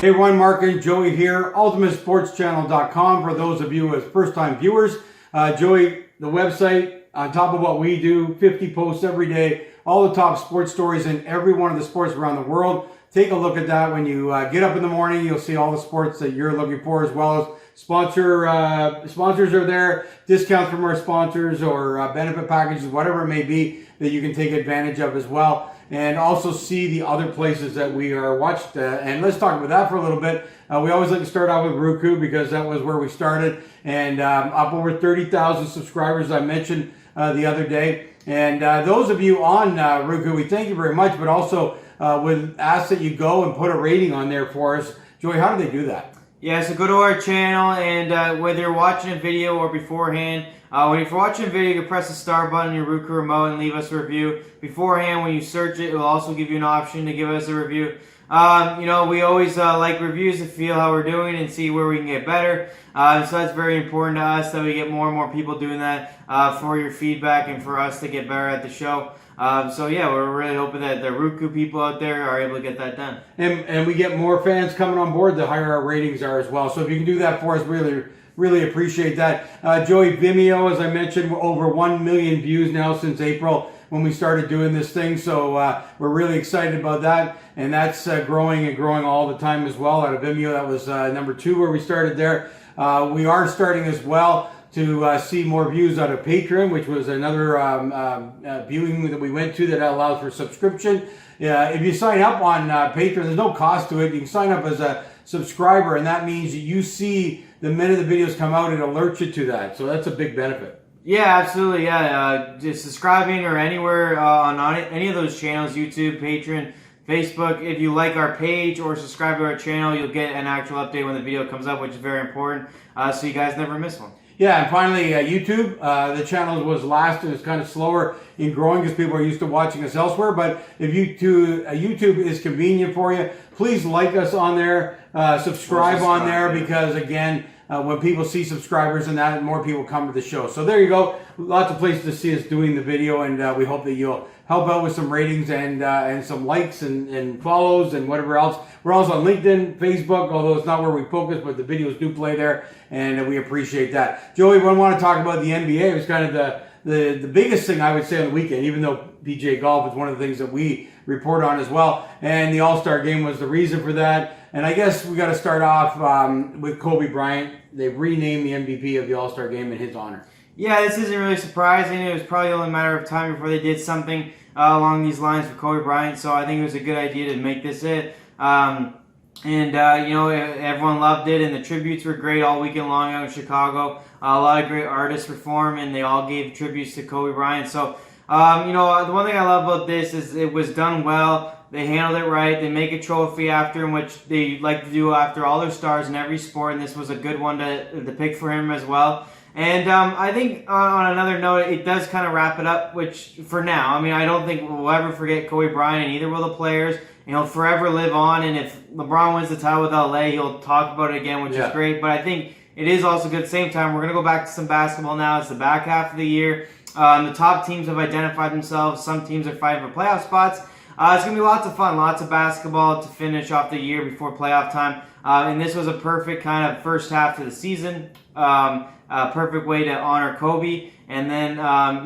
Hey everyone, Mark and Joey here, ultimatesportschannel.com for those of you as first-time viewers. Joey, the website, on top of what we do, 50 posts every day, all the top sports stories in every one of the sports around the world. Take a look at that when you get up in the morning. You'll see all the sports that you're looking for, as well as sponsors are there, discounts from our sponsors, or benefit packages, whatever it may be that you can take advantage of as well. And also see the other places that we are watched. And let's talk about that for a little bit. We always like to start out with Roku because that was where we started. And up over 30,000 subscribers, I mentioned the other day. And those of you on Roku, we thank you very much, but also would ask that you go and put a rating on there for us. Joey, how do they do that? Yeah, so go to our channel, and whether you're watching a video or beforehand, when you're watching a video, you can press the star button on your Roku remote and leave us a review. Beforehand, when you search it, it will also give you an option to give us a review. You know, we always like reviews to feel how we're doing and see where we can get better. So that's very important to us that we get more and more people doing that for your feedback and for us to get better at the show. So yeah, we're really hoping that the Roku people out there are able to get that done. And we get more fans coming on board the higher our ratings are as well. So if you can do that for us, really appreciate that. Joey, Vimeo, as I mentioned, we're over 1 million views now since April when we started doing this thing. So we're really excited about that. And that's growing and growing all the time as well. Out of Vimeo, that was number 2 where we started there. We are starting as well to see more views out of Patreon, which was another viewing that we went to that allows for subscription. If you sign up on Patreon, there's no cost to it. You can sign up as a subscriber, and that means you see the minute the videos come out, it alerts you to that. So that's a big benefit. Yeah, absolutely. Yeah, just subscribing or anywhere on any of those channels, YouTube, Patreon, Facebook. If you like our page or subscribe to our channel, you'll get an actual update when the video comes up, which is very important, so you guys never miss one. Yeah, and finally, YouTube. The channel was last and it's kind of slower in growing because people are used to watching us elsewhere. But if YouTube is convenient for you, please like us on there, subscribe on there, because again, when people see subscribers and that, more people come to the show. So there you go. Lots of places to see us doing the video, and we hope that you'll help out with some ratings and some likes and follows and whatever else. We're also on LinkedIn, Facebook, although it's not where we focus, but the videos do play there, and we appreciate that. Joey, we want to talk about the NBA. It was kind of the biggest thing, I would say, on the weekend, even though PGA Golf is one of the things that we report on as well. And the All-Star Game was the reason for that. And I guess we got to start off with Kobe Bryant. They renamed the MVP of the All-Star Game in his honor. Yeah, this isn't really surprising. It was probably only a matter of time before they did something along these lines for Kobe Bryant. So I think it was a good idea to make this it. You know, everyone loved it, and the tributes were great all weekend long out in Chicago. A lot of great artists performed, and they all gave tributes to Kobe Bryant. So, you know, the one thing I love about this is it was done well. They handled it right. They make a trophy after him, which they like to do after all their stars in every sport, and this was a good one to pick for him as well. And I think on another note, it does kind of wrap it up, which for now, I mean, I don't think we'll ever forget Kobe Bryant, and neither will the players. And he'll forever live on, and if LeBron wins the title with LA, he'll talk about it again, which is great. But I think it is also good at the same time. We're going to go back to some basketball now. It's the back half of the year. The top teams have identified themselves. Some teams are fighting for playoff spots. It's going to be lots of fun, lots of basketball to finish off the year before playoff time. And this was a perfect kind of first half to the season. Perfect way to honor Kobe. And then,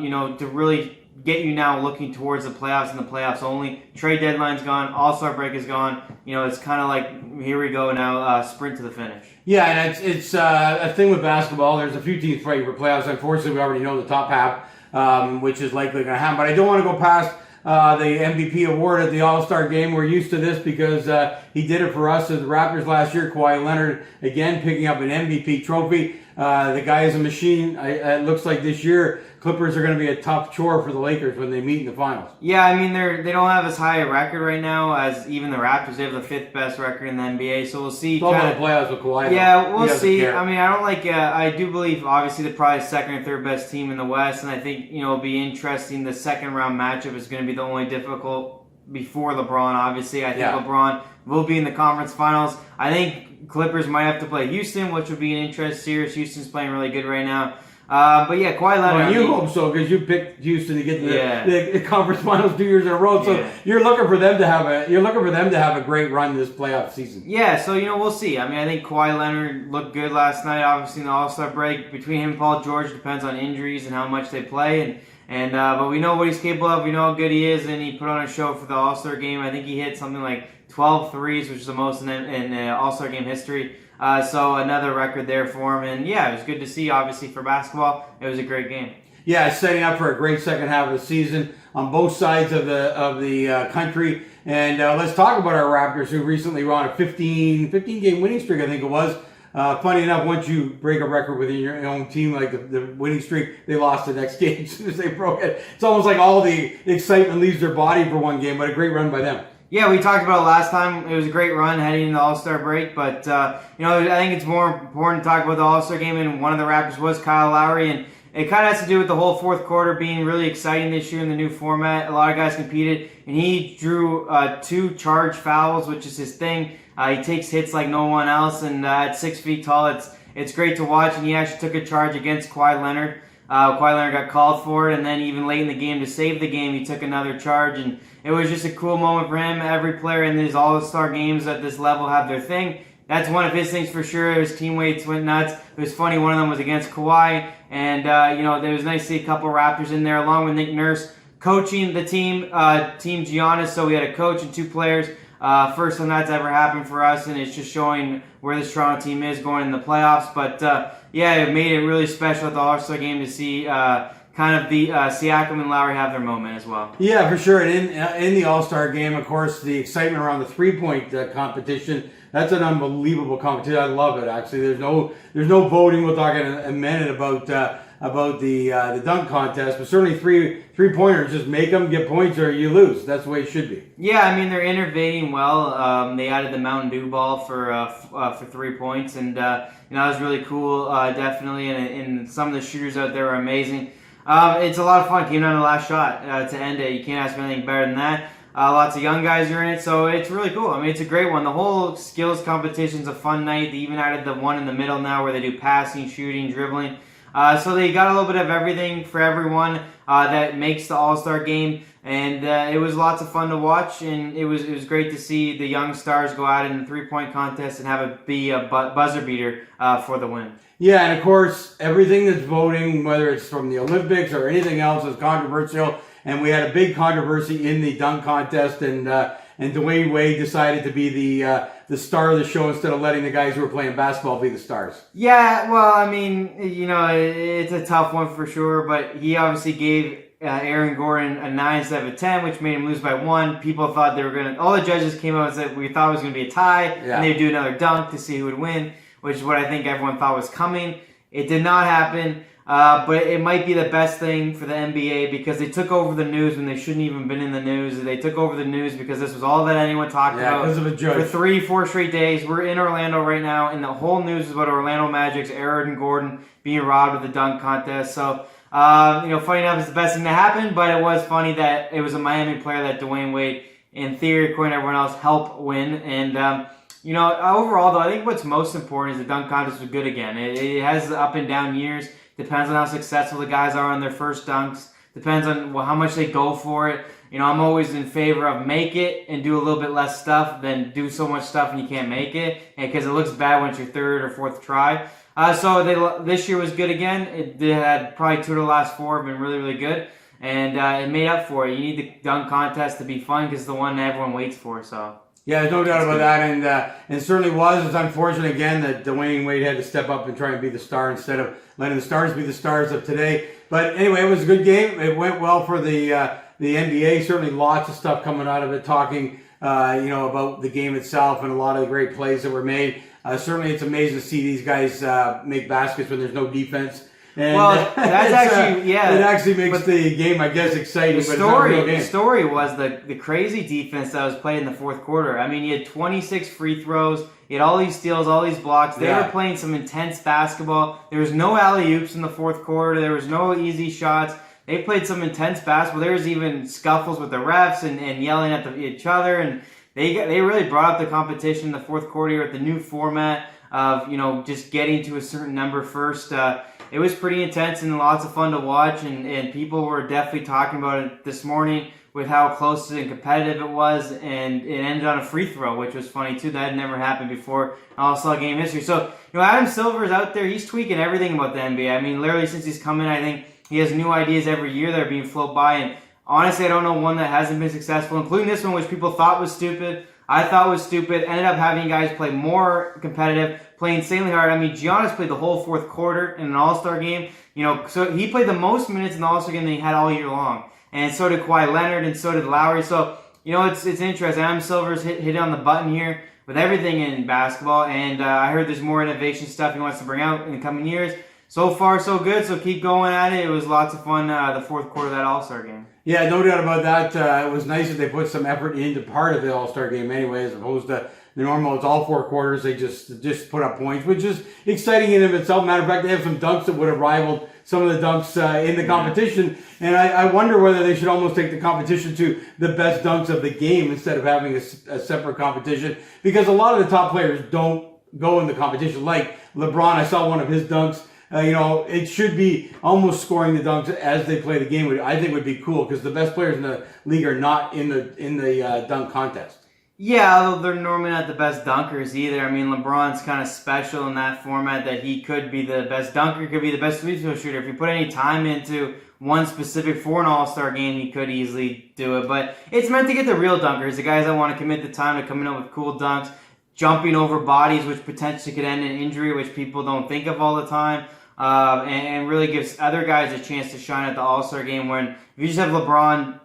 you know, to really get you now looking towards the playoffs and the playoffs only. Trade deadline's gone. All-Star break is gone. You know, it's kind of like, here we go now, sprint to the finish. Yeah, and it's a thing with basketball. There's a few teams fighting for playoffs. Unfortunately, we already know the top half, which is likely going to happen. But I don't want to go past the MVP award at the All-Star Game. We're used to this because he did it for us as the Raptors last year. Kawhi Leonard, again, picking up an MVP trophy. The guy is a machine. It looks like this year Clippers are going to be a tough chore for the Lakers when they meet in the finals. Yeah, I mean, they don't have as high a record right now as even the Raptors. They have the 5th best record in the NBA, so we'll see. It's all about the playoffs with Kawhi. Yeah, we'll see. Care. I mean, I don't like. I do believe, obviously, they're probably second or third best team in the West, and I think, you know, it'll be interesting. The second round matchup is going to be the only difficult before LeBron. Obviously, I think LeBron will be in the conference finals. I think Clippers might have to play Houston, which would be an interesting series. Houston's playing really good right now. But yeah, Kawhi Leonard. Well, you hope so because you picked Houston to get to the conference finals 2 years in a row. So you're looking for them to have a great run this playoff season. Yeah, so we'll see. I mean, I think Kawhi Leonard looked good last night. Obviously, in the All-Star break between him and Paul George depends on injuries and how much they play. But we know what he's capable of. We know how good he is, and he put on a show for the All-Star game. I think he hit something like 12 threes, which is the most in All-Star game history. So another record there for him. And yeah, it was good to see, obviously, for basketball. It was a great game. Yeah, it's setting up for a great second half of the season on both sides of the country. And let's talk about our Raptors, who recently were on a 15-game winning streak, I think it was. Funny enough, once you break a record within your own team, like the winning streak, they lost the next game as soon as they broke it. It's almost like all the excitement leaves their body for one game, but a great run by them. Yeah, we talked about it last time. It was a great run heading into the All-Star break, but I think it's more important to talk about the All-Star game, and one of the Raptors was Kyle Lowry, and it kind of has to do with the whole fourth quarter being really exciting this year in the new format. A lot of guys competed, and he drew 2 charge fouls, which is his thing. He takes hits like no one else, and at 6 feet tall, it's great to watch, and he actually took a charge against Kawhi Leonard. Kawhi Leonard got called for it, and then even late in the game to save the game, he took another charge, and it was just a cool moment for him. Every player in these All-Star games at this level have their thing. That's one of his things for sure. His teammates went nuts. It was funny, one of them was against Kawhi, and it was nice to see a couple Raptors in there, along with Nick Nurse coaching the team, Team Giannis. So we had a coach and 2 players. First time that's ever happened for us, and it's just showing where this Toronto team is going in the playoffs. But it made it really special at the All-Star game to see kind of the Siakam and Lowry have their moment as well. Yeah, for sure. And in the All-Star game, of course, the excitement around the three-point competition, that's an unbelievable competition. I love it, actually. There's no voting. We'll talk in a minute about the dunk contest, but certainly three-pointers, just make them, get points, or you lose. That's the way it should be. Yeah, I mean, they're innovating well. They added the Mountain Dew ball for 3 points, and that was really cool, definitely, and some of the shooters out there are amazing. It's a lot of fun. Came down to the last shot to end it. You can't ask for anything better than that. Lots of young guys are in it, so it's really cool. I mean, it's a great one. The whole skills competition's a fun night. They even added the one in the middle now where they do passing, shooting, dribbling. So they got a little bit of everything for everyone that makes the All-Star game, and it was lots of fun to watch, and it was great to see the young stars go out in the three-point contest and have it be a buzzer beater for the win. Yeah, and of course, everything that's voting, whether it's from the Olympics or anything else, is controversial. And we had a big controversy in the dunk contest, and Dwayne Wade decided to be the star of the show instead of letting the guys who were playing basketball be the stars. Yeah, well, I mean, it's a tough one for sure, but he obviously gave Aaron Gordon a 9 instead of a 10, which made him lose by 1. People thought they were going to... All the judges came out and said we thought it was going to be a tie, and they'd do another dunk to see who would win, which is what I think everyone thought was coming. It did not happen. But it might be the best thing for the NBA because they took over the news when they shouldn't even been in the news. They took over the news because this was all that anyone talked about because of a judge. For 3-4 straight days. We're in Orlando right now, and the whole news is about Orlando Magic's Aaron Gordon being robbed of the dunk contest. So, funny enough, it's the best thing to happen, but it was funny that it was a Miami player that Dwayne Wade, in theory, according to everyone else, helped win. And, overall, though, I think what's most important is the dunk contest was good again. It has up and down years. Depends on how successful the guys are on their first dunks. Depends on how much they go for it. I'm always in favor of make it and do a little bit less stuff than do so much stuff and you can't make it, because it looks bad when it's your third or fourth try. This year was good again. It had probably 2 of the last 4 have been really, really good, and it made up for it. You need the dunk contest to be fun because it's the one that everyone waits for. So. Yeah, there's no doubt about that, and it certainly was. It's unfortunate again that Dwayne Wade had to step up and try and be the star instead of letting the stars be the stars of today. But anyway, it was a good game. It went well for the NBA. Certainly, lots of stuff coming out of it, talking about the game itself and a lot of the great plays that were made. Certainly, it's amazing to see these guys make baskets when there's no defense. And that's actually, it actually makes the game, I guess, exciting. The story was the crazy defense that was played in the fourth quarter. I mean, you had 26 free throws, you had all these steals, all these blocks. They were playing some intense basketball. There was no alley-oops in the fourth quarter. There was no easy shots. They played some intense basketball. There was even scuffles with the refs and yelling at each other. And they really brought up the competition in the fourth quarter with the new format. of, just getting to a certain number first. It was pretty intense and lots of fun to watch, and people were definitely talking about it this morning with how close and competitive it was, and it ended on a free throw, which was funny too. That had never happened before in All-Star game history. So, Adam Silver's out there. He's tweaking everything about the NBA. I mean, literally since he's come in, I think he has new ideas every year that are being floated by, and honestly, I don't know one that hasn't been successful, including this one, which people thought was stupid. I thought was stupid. Ended up having guys play more competitive, play insanely hard. I mean, Giannis played the whole fourth quarter in an All-Star game. So he played the most minutes in the All-Star game than he had all year long. And so did Kawhi Leonard, and so did Lowry. So, it's interesting. Adam Silver's hit on the button here with everything in basketball. And I heard there's more innovation stuff he wants to bring out in the coming years. So far, so good. So keep going at it. It was lots of fun, the fourth quarter of that All-Star game. Yeah, no doubt about that. It was nice that they put some effort into part of the All-Star game anyway, as opposed to the normal, it's all four quarters. They just put up points, which is exciting in and of itself. Matter of fact, they have some dunks that would have rivaled some of the dunks in the competition. And I wonder whether they should almost take the competition to the best dunks of the game instead of having a separate competition. Because a lot of the top players don't go in the competition. Like LeBron, I saw one of his dunks. It should be almost scoring the dunks as they play the game. I think would be cool because the best players in the league are not in the dunk contest. Yeah, although they're normally not the best dunkers either. I mean, LeBron's kind of special in that format that he could be the best dunker, he could be the best free throw shooter. If you put any time into one specific for an All-Star game, he could easily do it. But it's meant to get the real dunkers, the guys that want to commit the time to coming up with cool dunks, jumping over bodies, which potentially could end in injury, which people don't think of all the time. And really gives other guys a chance to shine at the All-Star game. When if you just have LeBron,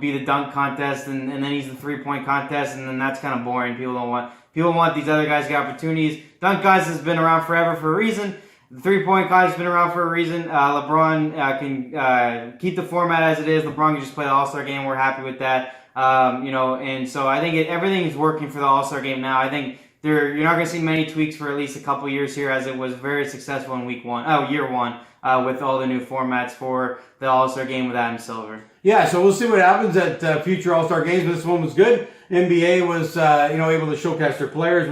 be the dunk contest, and then he's the three-point contest, and then that's kind of boring. People want these other guys to get opportunities. Dunk guys has been around forever for a reason. The three-point contest has been around for a reason. LeBron can keep the format as it is. LeBron can just play the All-Star game. We're happy with that. And so I think everything is working for the All-Star game now. I think you're not going to see many tweaks for at least a couple years here, as it was very successful in year one, with all the new formats for the All-Star game with Adam Silver. Yeah, so we'll see what happens at future All-Star games. But this one was good. NBA was able to showcase their players,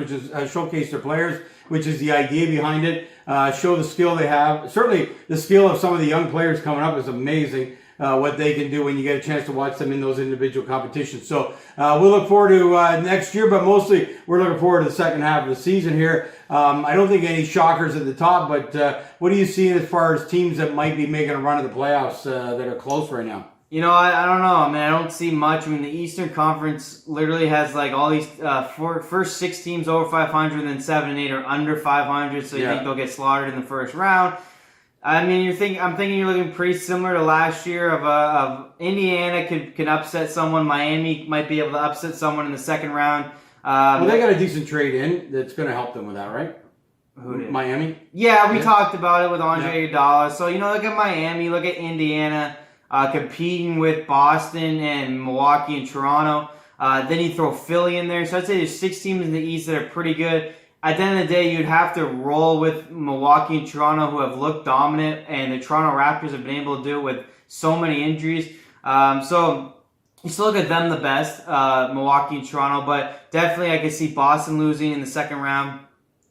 which is the idea behind it. Show the skill they have. Certainly, the skill of some of the young players coming up is amazing. What they can do when you get a chance to watch them in those individual competitions. So we'll look forward to next year, but mostly we're looking forward to the second half of the season here. I don't think any shockers at the top, but what do you see as far as teams that might be making a run of the playoffs that are close right now? I don't know. I mean, I don't see much. I mean, the Eastern Conference literally has like all these first 6 teams over 500, and then 7 and 8 are under 500. So you think they'll get slaughtered in the first round. I mean, I'm thinking you're looking pretty similar to last year of Indiana could upset someone. Miami might be able to upset someone in the second round. Well, they got a decent trade in that's going to help them with that, right? Who did? Miami? Yeah, we talked about it with Andre Iguodala. So, look at Miami, look at Indiana competing with Boston and Milwaukee and Toronto. Then you throw Philly in there. So I'd say there's 6 teams in the East that are pretty good. At the end of the day, you'd have to roll with Milwaukee and Toronto, who have looked dominant, and the Toronto Raptors have been able to do it with so many injuries. So you still look at them the best, Milwaukee and Toronto, but definitely I could see Boston losing in the second round.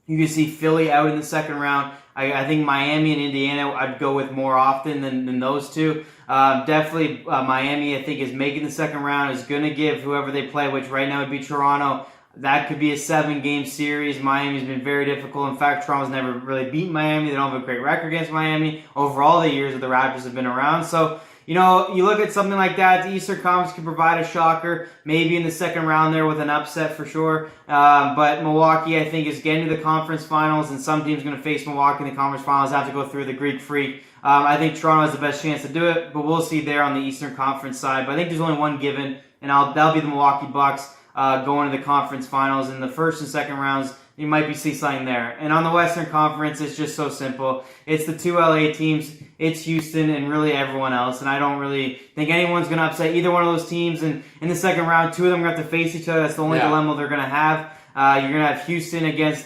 You could see Philly out in the second round. I think Miami and Indiana I'd go with more often than those two. Definitely Miami, I think, is making the second round, is going to give whoever they play, which right now would be Toronto. That could be a 7-game series. Miami's been very difficult. In fact, Toronto's never really beat Miami. They don't have a great record against Miami over all the years that the Raptors have been around. So, you look at something like that. The Eastern Conference could provide a shocker, maybe in the second round there with an upset for sure. But Milwaukee, I think, is getting to the conference finals, and some teams going to face Milwaukee in the conference finals, have to go through the Greek Freak. I think Toronto has the best chance to do it, but we'll see there on the Eastern Conference side. But I think there's only one given, and that'll be the Milwaukee Bucks. Going to the conference finals in the first and second rounds, you might be see something there. And on the Western Conference, it's just so simple. It's the 2 LA teams, it's Houston, and really everyone else. And I don't really think anyone's going to upset either one of those teams. And in the second round, 2 of them are going to have to face each other. That's the only dilemma they're going to have. You're going to have Houston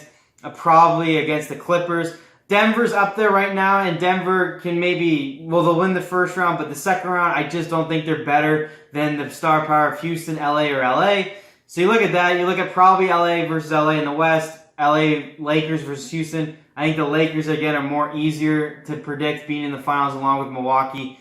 probably against the Clippers. Denver's up there right now, and Denver can they'll win the first round, but the second round, I just don't think they're better than the star power of Houston, LA, or LA. So you look at that, you look at probably LA versus LA in the West. LA Lakers versus Houston. I think the Lakers, again, are more easier to predict being in the finals along with Milwaukee,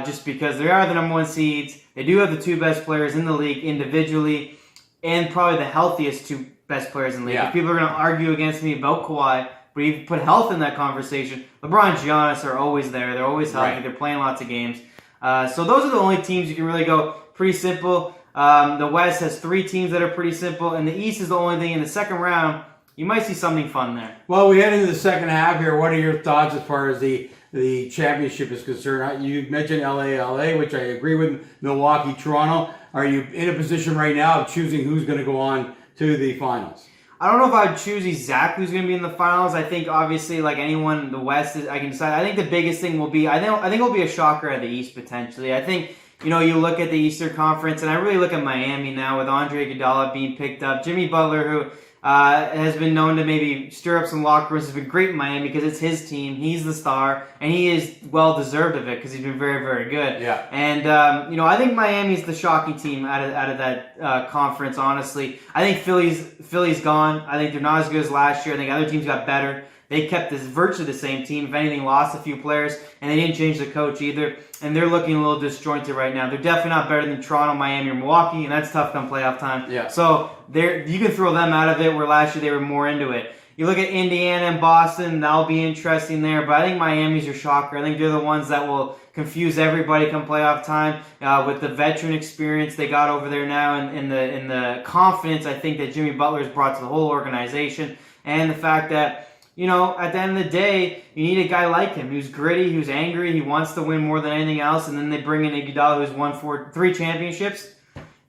just because they are the number 1 seeds. They do have the 2 best players in the league individually, and probably the healthiest 2 best players in the league. Yeah. If people are going to argue against me about Kawhi, but you put health in that conversation, LeBron and Giannis are always there. They're always healthy. Right. They're playing lots of games. So those are the only teams you can really go pretty simple. The West has 3 teams that are pretty simple, and the East is the only thing in the second round. You might see something fun there. Well, we head into the second half here. What are your thoughts as far as the championship is concerned? You mentioned LA, which I agree with. Milwaukee, Toronto. Are you in a position right now of choosing who's going to go on to the finals? I don't know if I'd choose exactly who's going to be in the finals. I think, obviously, like anyone in the West, I can decide. I think the biggest thing will be, I think it'll be a shocker at the East, potentially. I think, you look at the Eastern Conference, and I really look at Miami now with Andre Iguodala being picked up. Jimmy Butler, who has been known to maybe stir up some locker rooms, has been great in Miami because it's his team. He's the star, and he is well-deserved of it because he's been very, very good. Yeah. And, I think Miami's the shocking team out of that conference, honestly. I think Philly's gone. I think they're not as good as last year. I think other teams got better. They kept this virtually the same team. If anything, lost a few players, and they didn't change the coach either. And they're looking a little disjointed right now. They're definitely not better than Toronto, Miami, or Milwaukee, and that's tough come playoff time. Yeah. So you can throw them out of it, where last year they were more into it. You look at Indiana and Boston, that'll be interesting there. But I think Miami's your shocker. I think they're the ones that will confuse everybody come playoff time with the veteran experience they got over there now, and the confidence I think that Jimmy Butler's brought to the whole organization, and the fact that, at the end of the day, you need a guy like him who's gritty, who's angry, he wants to win more than anything else, and then they bring in Iguodala, who's won 3 championships.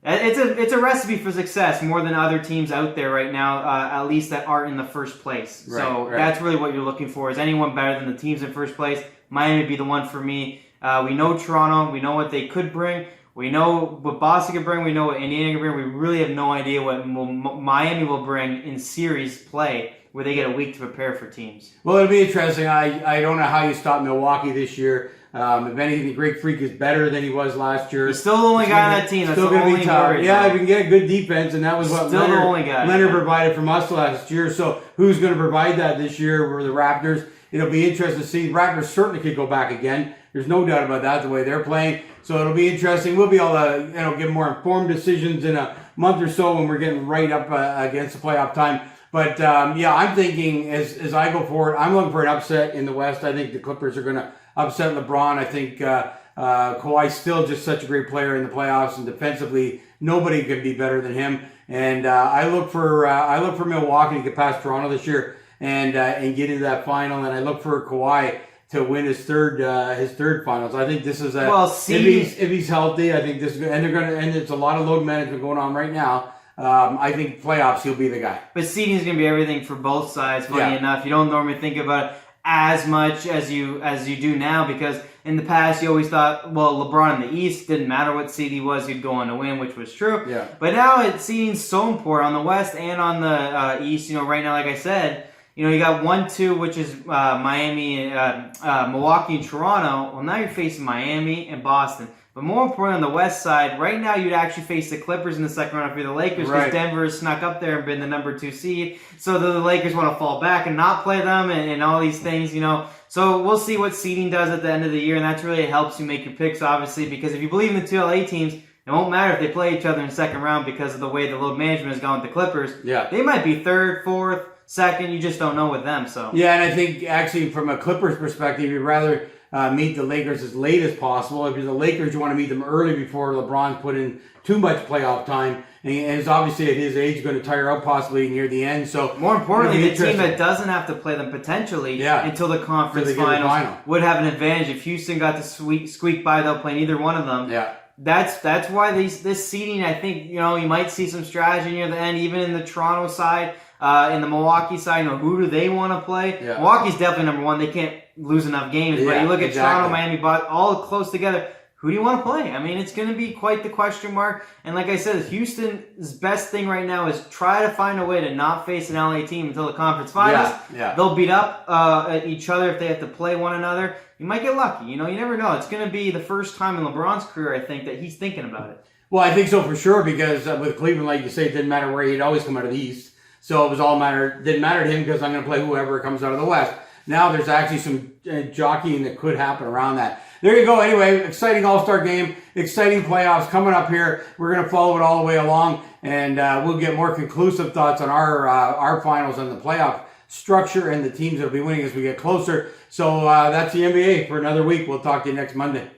It's a recipe for success more than other teams out there right now, at least that aren't in the first place. Right. That's really what you're looking for. Is anyone better than the teams in first place? Miami would be the one for me. We know Toronto. We know what they could bring. We know what Boston could bring. We know what Indiana could bring. We really have no idea what Miami will bring in series play, where they get a week to prepare for teams. Well, it'll be interesting. I don't know how you stop Milwaukee this year. If anything, the Greek Freak is better than he was last year. He's still the only guy on that team. That's still the going to only be tough. worry. Yeah, if we can get a good defense, and that was what still the only guy. Leonard provided from us last year. So who's going to provide that this year for the Raptors? It'll be interesting to see. The Raptors certainly could go back again. There's no doubt about that, the way they're playing. So it'll be interesting. We'll be able to give more informed decisions in a month or so when we're getting right up against the playoff time. But, I'm thinking as I go forward, I'm looking for an upset in the West. I think the Clippers are going to upset LeBron. I think Kawhi's still just such a great player in the playoffs, and defensively, nobody could be better than him. And I look for Milwaukee to get past Toronto this year and get into that final. And I look for Kawhi to win his third finals. I think this is if he's healthy. I think this is good. And it's a lot of load management going on right now. I think playoffs he'll be the guy. But seeding is going to be everything for both sides. Funny enough, you don't normally think about it as much as you do now, because in the past you always thought, well, LeBron in the East, didn't matter what seed he was, he'd go on to win, which was true. Yeah. But now seeding's so important on the West and on the East. Right now, like I said, you got 1-2, which is Miami, Milwaukee, and Toronto. Well, now you're facing Miami and Boston. But more importantly, on the West side, right now you'd actually face the Clippers in the second round if you're the Lakers, because Denver has snuck up there and been the number 2 seed. So the Lakers want to fall back and not play them and all these things, So we'll see what seeding does at the end of the year, and that's really helps you make your picks, obviously, because if you believe in the 2 LA teams, it won't matter if they play each other in the second round because of the way the load management has gone with the Clippers. Yeah. They might be third, fourth, second. You just don't know with them. So yeah, and I think actually from a Clippers perspective, you'd rather meet the Lakers as late as possible. If you're the Lakers, you want to meet them early before LeBron's put in too much playoff time. And he's obviously at his age going to tire out possibly near the end. So more importantly, the team that doesn't have to play them potentially until the conference finals would have an advantage. If Houston got to squeak by, they'll play neither one of them. Yeah. That's why this seeding, I think, you might see some strategy near the end, even in the Toronto side, in the Milwaukee side. Who do they want to play? Yeah. Milwaukee's definitely number 1. They can't lose enough games. But you look at Toronto, Miami, all close together. Who do you want to play? I mean, it's going to be quite the question mark. And like I said, Houston's best thing right now is try to find a way to not face an LA team until the conference finals. They'll beat up each other if they have to play one another. You might get lucky. You never know. It's going to be the first time in LeBron's career, I think, that he's thinking about it. Well, I think so for sure, because with Cleveland, like you say, it didn't matter where, he'd always come out of the East. So it was all didn't matter to him because I'm going to play whoever comes out of the West. Now there's actually some jockeying that could happen around that. There you go. Anyway, exciting All-Star game, exciting playoffs coming up here. We're going to follow it all the way along, and we'll get more conclusive thoughts on our finals and the playoff structure and the teams that will be winning as we get closer. So that's the NBA for another week. We'll talk to you next Monday.